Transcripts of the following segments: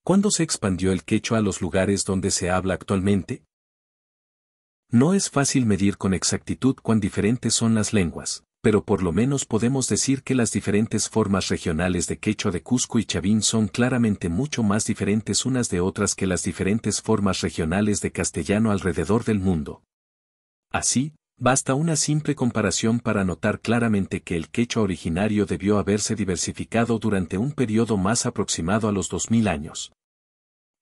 ¿Cuándo se expandió el quechua a los lugares donde se habla actualmente? No es fácil medir con exactitud cuán diferentes son las lenguas, pero por lo menos podemos decir que las diferentes formas regionales de quechua de Cusco y Chavín son claramente mucho más diferentes unas de otras que las diferentes formas regionales de castellano alrededor del mundo. Así, basta una simple comparación para notar claramente que el quechua originario debió haberse diversificado durante un periodo más aproximado a los 2000 años.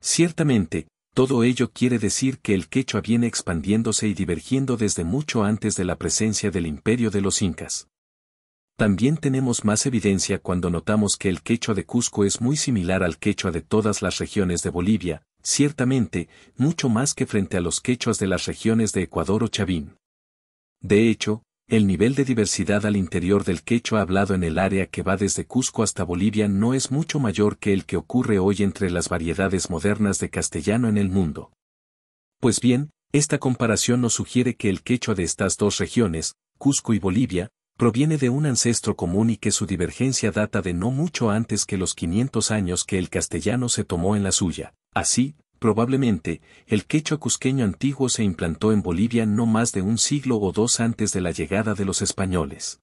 Ciertamente, todo ello quiere decir que el quechua viene expandiéndose y divergiendo desde mucho antes de la presencia del imperio de los incas. También tenemos más evidencia cuando notamos que el quechua de Cusco es muy similar al quechua de todas las regiones de Bolivia, ciertamente, mucho más que frente a los quechuas de las regiones de Ecuador o Chavín. De hecho, el nivel de diversidad al interior del quechua hablado en el área que va desde Cusco hasta Bolivia no es mucho mayor que el que ocurre hoy entre las variedades modernas de castellano en el mundo. Pues bien, esta comparación nos sugiere que el quechua de estas dos regiones, Cusco y Bolivia, proviene de un ancestro común y que su divergencia data de no mucho antes que los 500 años que el castellano se tomó en la suya. Así, probablemente, el quechua cusqueño antiguo se implantó en Bolivia no más de un siglo o dos antes de la llegada de los españoles.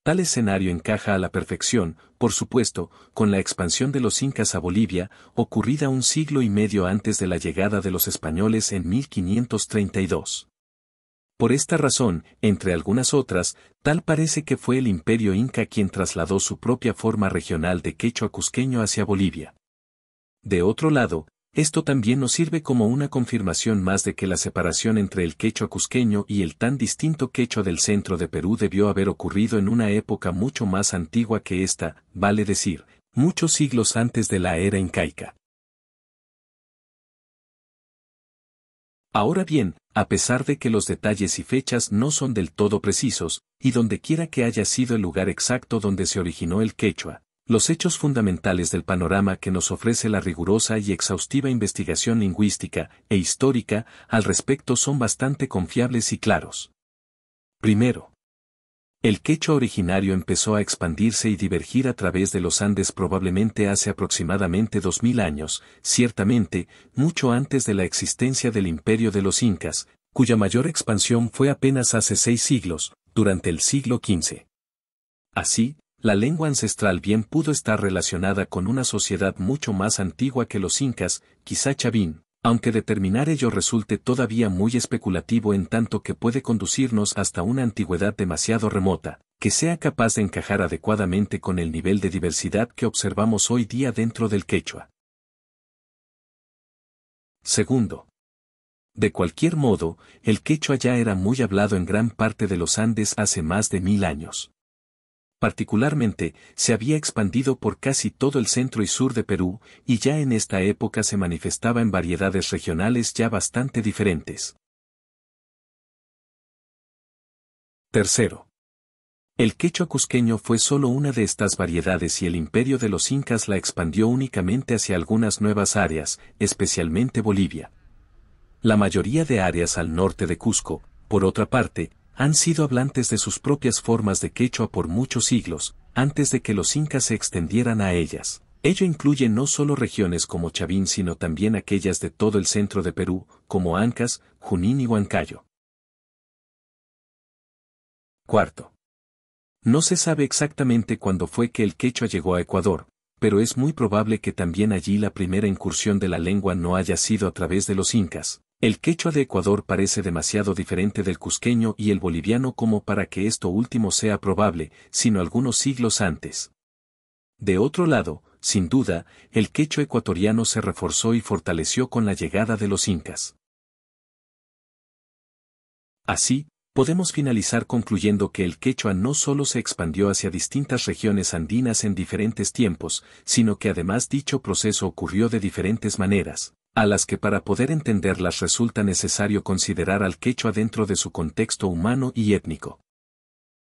Tal escenario encaja a la perfección, por supuesto, con la expansión de los incas a Bolivia, ocurrida un siglo y medio antes de la llegada de los españoles en 1532. Por esta razón, entre algunas otras, tal parece que fue el imperio inca quien trasladó su propia forma regional de quechua cusqueño hacia Bolivia. De otro lado, esto también nos sirve como una confirmación más de que la separación entre el quechua cusqueño y el tan distinto quechua del centro de Perú debió haber ocurrido en una época mucho más antigua que esta, vale decir, muchos siglos antes de la era incaica. Ahora bien, a pesar de que los detalles y fechas no son del todo precisos, y dondequiera que haya sido el lugar exacto donde se originó el quechua, los hechos fundamentales del panorama que nos ofrece la rigurosa y exhaustiva investigación lingüística e histórica al respecto son bastante confiables y claros. Primero, el quechua originario empezó a expandirse y divergir a través de los Andes probablemente hace aproximadamente 2000 años, ciertamente, mucho antes de la existencia del imperio de los incas, cuya mayor expansión fue apenas hace 6 siglos, durante el siglo XV. Así, la lengua ancestral bien pudo estar relacionada con una sociedad mucho más antigua que los incas, quizá Chavín, aunque determinar ello resulte todavía muy especulativo en tanto que puede conducirnos hasta una antigüedad demasiado remota, que sea capaz de encajar adecuadamente con el nivel de diversidad que observamos hoy día dentro del quechua. Segundo, de cualquier modo, el quechua ya era muy hablado en gran parte de los Andes hace más de 1000 años. Particularmente, se había expandido por casi todo el centro y sur de Perú, y ya en esta época se manifestaba en variedades regionales ya bastante diferentes. Tercero, el quechua cusqueño fue solo una de estas variedades y el imperio de los incas la expandió únicamente hacia algunas nuevas áreas, especialmente Bolivia. La mayoría de áreas al norte de Cusco, por otra parte, han sido hablantes de sus propias formas de quechua por muchos siglos, antes de que los incas se extendieran a ellas. Ello incluye no solo regiones como Chavín sino también aquellas de todo el centro de Perú, como Ancas, Junín y Huancayo. Cuarto. No se sabe exactamente cuándo fue que el quechua llegó a Ecuador, pero es muy probable que también allí la primera incursión de la lengua no haya sido a través de los incas. El quechua de Ecuador parece demasiado diferente del cusqueño y el boliviano como para que esto último sea probable, sino algunos siglos antes. De otro lado, sin duda, el quechua ecuatoriano se reforzó y fortaleció con la llegada de los incas. Así, podemos finalizar concluyendo que el quechua no solo se expandió hacia distintas regiones andinas en diferentes tiempos, sino que además dicho proceso ocurrió de diferentes maneras, a las que para poder entenderlas resulta necesario considerar al quechua dentro de su contexto humano y étnico.